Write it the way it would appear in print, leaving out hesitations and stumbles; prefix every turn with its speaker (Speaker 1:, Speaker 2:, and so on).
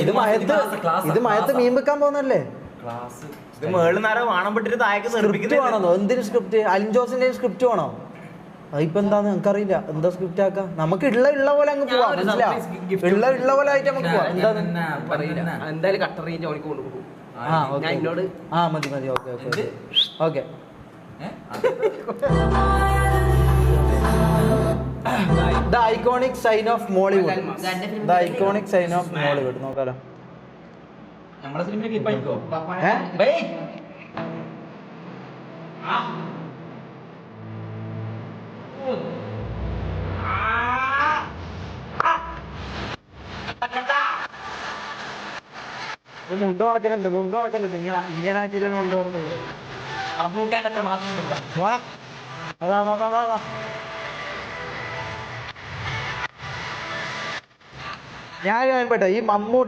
Speaker 1: ഇത് മയത്ത് മീൻ വെക്കാൻ പോകുന്നല്ലേ? സ്ക്രിപ്റ്റ് വേണോ? എന്തിനു സ്ക്രിപ്റ്റ്? അലിൻ ജോസിന്റെ സ്ക്രിപ്റ്റ് വേണോ? അതിപ്പോ എന്താന്ന് നമുക്കറിയില്ല. എന്താ സ്ക്രിപ്റ്റ് ആക്കാം? നമുക്ക് ഉള്ള പോലെ അങ്ങ് പോവാം. മനസ്സിലാവും? ഉള്ള പോലെ ആയിട്ട് നമുക്ക് പോവാം. എന്താന്ന്
Speaker 2: എന്തായാലും കട്ടർ റേഞ്ച് ഓണിക്ക് കൊണ്ടുപോകും.
Speaker 1: മതി മതി. Okay okay okay. The iconic sign of Mollywood. The iconic sign of Mollywood. നോക്കാലോ.
Speaker 3: നമ്മളെ സിനിമയിൽ കീപ്പായിക്കോ.
Speaker 1: മുണ്ടോ നടക്കുന്നുണ്ട്. നിങ്ങൾ ഇന്ത്യനായിട്ട് കൊണ്ടുപോകുന്നത് അതാ. ഞാൻ പെട്ടെ ഈ മമ്മൂട്ടി